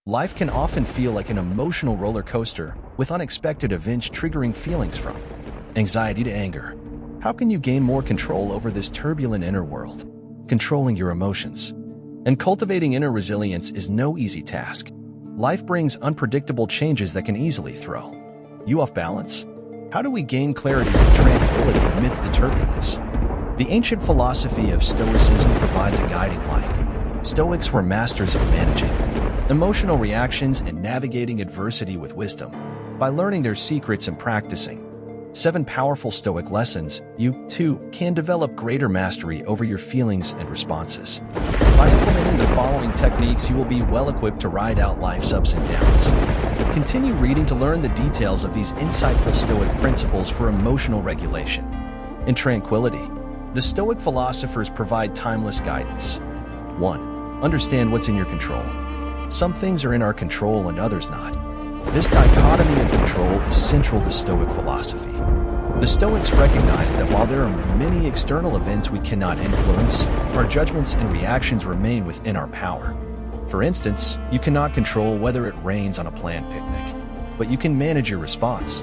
Life can often feel like an emotional roller coaster, with unexpected events triggering feelings from anxiety to anger. How can you gain more control over this turbulent inner world? Controlling your emotions. And cultivating inner resilience is no easy task. Life brings unpredictable changes that can easily throw you off balance. How do we gain clarity and tranquility amidst the turbulence? The ancient philosophy of Stoicism provides a guiding light. Stoics were masters of managing emotional reactions and navigating adversity with wisdom. By learning their secrets and practicing 7 powerful Stoic lessons, you, too, can develop greater mastery over your feelings and responses. By implementing the following techniques, you will be well-equipped to ride out life's ups and downs. Continue reading to learn the details of these insightful Stoic principles for emotional regulation. In tranquility, the Stoic philosophers provide timeless guidance. 1. Understand what's in your control. Some things are in our control and others not. This dichotomy of control is central to Stoic philosophy. The Stoics recognize that while there are many external events we cannot influence, our judgments and reactions remain within our power. For instance, you cannot control whether it rains on a planned picnic, but you can manage your response.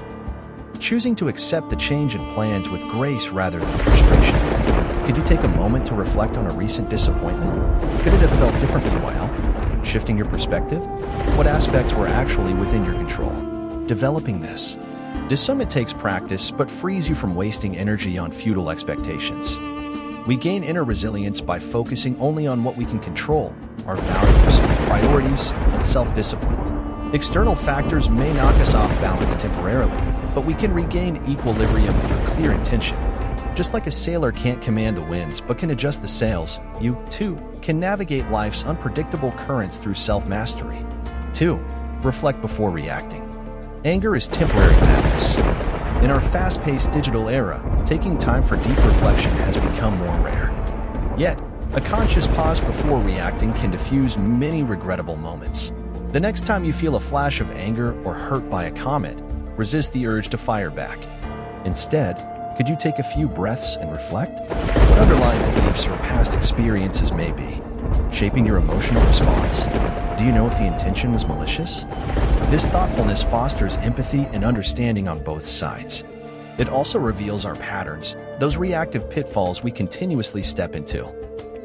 Choosing to accept the change in plans with grace rather than frustration. Could you take a moment to reflect on a recent disappointment? Could it have felt differently while shifting your perspective? What aspects were actually within your control? Developing this. Discernment takes practice, but frees you from wasting energy on futile expectations. We gain inner resilience by focusing only on what we can control, our values, priorities, and self-discipline. External factors may knock us off balance temporarily, but we can regain equilibrium through clear intention. Just like a sailor can't command the winds but can adjust the sails, you, too, can navigate life's unpredictable currents through self-mastery. 2. Reflect before reacting. Anger is temporary madness. In our fast-paced digital era, taking time for deep reflection has become more rare. Yet, a conscious pause before reacting can diffuse many regrettable moments. The next time you feel a flash of anger or hurt by a comment, resist the urge to fire back. Instead, could you take a few breaths and reflect? What underlying beliefs or past experiences may be shaping your emotional response? Do you know if the intention was malicious? This thoughtfulness fosters empathy and understanding on both sides. It also reveals our patterns, those reactive pitfalls we continuously step into.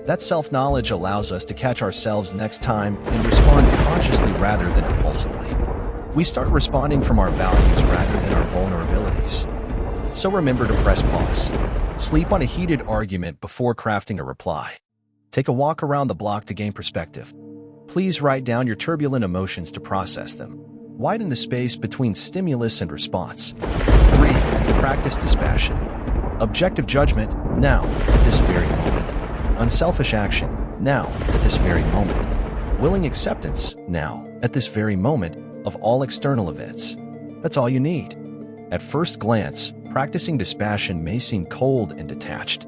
That self-knowledge allows us to catch ourselves next time and respond consciously rather than impulsively. We start responding from our values rather than our vulnerabilities. So remember to press pause. Sleep on a heated argument before crafting a reply. Take a walk around the block to gain perspective. Please write down your turbulent emotions to process them. Widen the space between stimulus and response. 3. Practice dispassion. Objective judgment, now, at this very moment. Unselfish action, now, at this very moment. Willing acceptance, now, at this very moment, of all external events. That's all you need. At first glance, practicing dispassion may seem cold and detached.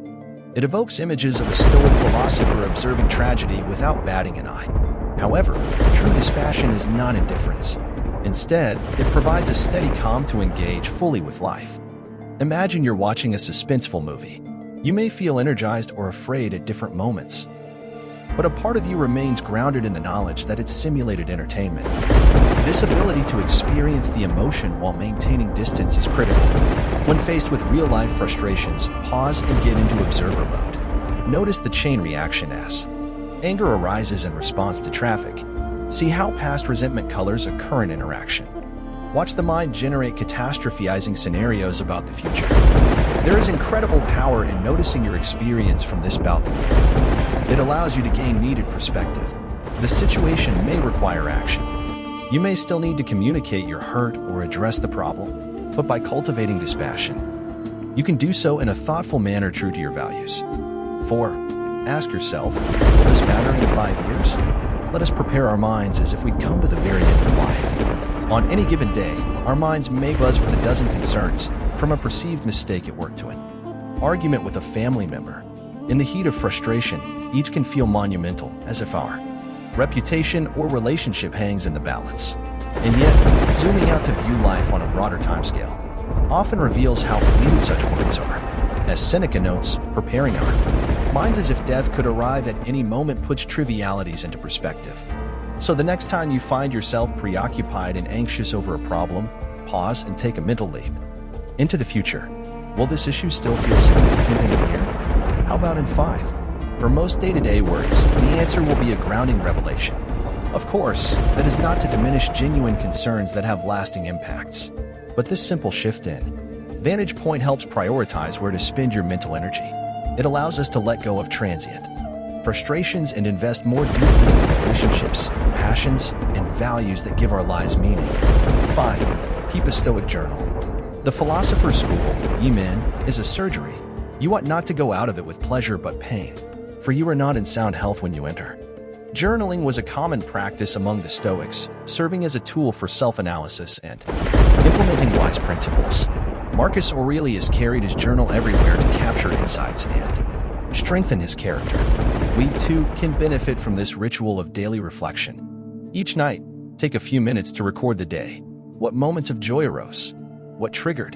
It evokes images of a Stoic philosopher observing tragedy without batting an eye. However, true dispassion is not indifference. Instead, it provides a steady calm to engage fully with life. Imagine you're watching a suspenseful movie. You may feel energized or afraid at different moments, but a part of you remains grounded in the knowledge that it's simulated entertainment. This ability to experience the emotion while maintaining distance is critical. When faced with real-life frustrations, pause and get into observer mode. Notice the chain reaction as anger arises in response to traffic. See how past resentment colors a current interaction. Watch the mind generate catastrophizing scenarios about the future. There is incredible power in noticing your experience from this balcony. It allows you to gain needed perspective. The situation may require action. You may still need to communicate your hurt or address the problem, but by cultivating dispassion, you can do so in a thoughtful manner true to your values. 4. Ask yourself, will this matter in 5 years? Let us prepare our minds as if we'd come to the very end of life. On any given day, our minds may buzz with a dozen concerns, from a perceived mistake at work to an argument with a family member. In the heat of frustration, each can feel monumental, as if our reputation or relationship hangs in the balance. And yet, zooming out to view life on a broader timescale often reveals how fleeting such worries are. As Seneca notes, preparing our minds as if death could arrive at any moment puts trivialities into perspective. So the next time you find yourself preoccupied and anxious over a problem, pause and take a mental leap into the future. Will this issue still feel significant in a year? How about in 5? For most day-to-day worries, the answer will be a grounding revelation. Of course, that is not to diminish genuine concerns that have lasting impacts. But this simple shift in vantage point helps prioritize where to spend your mental energy. It allows us to let go of transient frustrations and invest more deeply in the relationships, passions, and values that give our lives meaning. 5. Keep a Stoic journal. The philosopher's school, Emin, is a surgery. You ought not to go out of it with pleasure but pain, for you are not in sound health when you enter. Journaling was a common practice among the Stoics, serving as a tool for self-analysis and implementing wise principles. Marcus Aurelius carried his journal everywhere to capture insights and strengthen his character. We too can benefit from this ritual of daily reflection. Each night, take a few minutes to record the day. What moments of joy arose? What triggered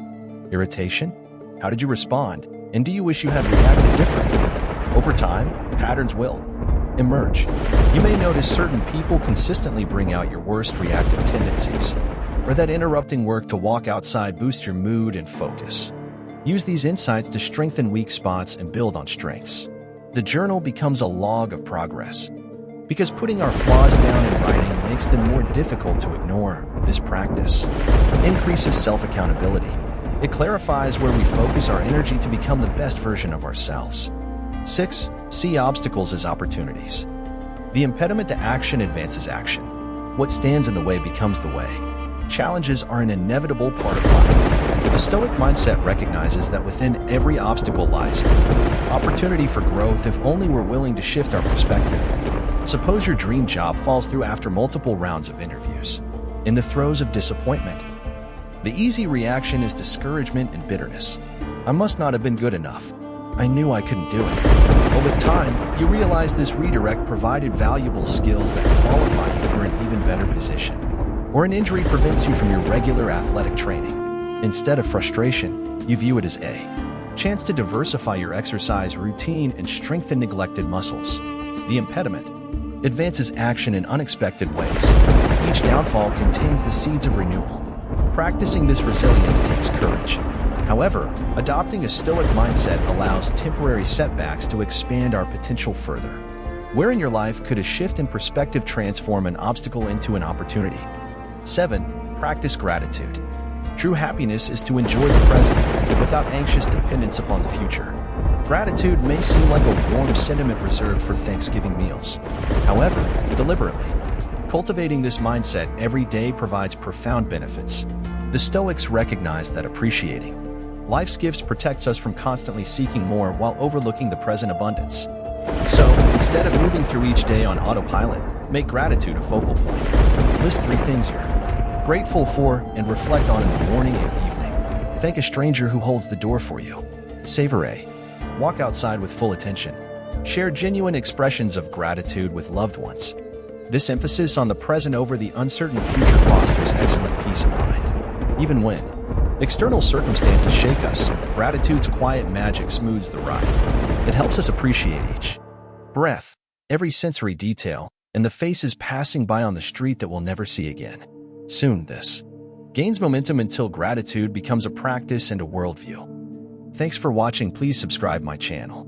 irritation? How did you respond? And do you wish you had reacted differently? Over time, patterns will emerge. You may notice certain people consistently bring out your worst reactive tendencies, or that interrupting work to walk outside boosts your mood and focus. Use these insights to strengthen weak spots and build on strengths. The journal becomes a log of progress. Because putting our flaws down in writing makes them more difficult to ignore, this practice increases self-accountability. It clarifies where we focus our energy to become the best version of ourselves. 6. See obstacles as opportunities. The impediment to action advances action. What stands in the way becomes the way. Challenges are an inevitable part of life. A Stoic mindset recognizes that within every obstacle lies opportunity for growth if only we're willing to shift our perspective. Suppose your dream job falls through after multiple rounds of interviews. In the throes of disappointment, the easy reaction is discouragement and bitterness. I must not have been good enough. I knew I couldn't do it. But with time, you realize this redirect provided valuable skills that qualify you for an even better position. Or an injury prevents you from your regular athletic training. Instead of frustration, you view it as a chance to diversify your exercise routine and strengthen neglected muscles. The impediment advances action in unexpected ways. Each downfall contains the seeds of renewal. Practicing this resilience takes courage. However, adopting a Stoic mindset allows temporary setbacks to expand our potential further. Where in your life could a shift in perspective transform an obstacle into an opportunity? 7. Practice gratitude. True happiness is to enjoy the present without anxious dependence upon the future. Gratitude may seem like a warm sentiment reserved for Thanksgiving meals. However, deliberately cultivating this mindset every day provides profound benefits. The Stoics recognize that appreciating life's gifts protects us from constantly seeking more while overlooking the present abundance. So, instead of moving through each day on autopilot, make gratitude a focal point. List 3 things you're grateful for and reflect on in the morning and evening. Thank a stranger who holds the door for you. Savor a walk outside with full attention. Share genuine expressions of gratitude with loved ones. This emphasis on the present over the uncertain future fosters excellent peace of mind. Even when external circumstances shake us, gratitude's quiet magic smooths the ride. It helps us appreciate each breath, every sensory detail, and the faces passing by on the street that we'll never see again. Soon this gains momentum until gratitude becomes a practice and a worldview. Thanks for watching. Please subscribe my channel.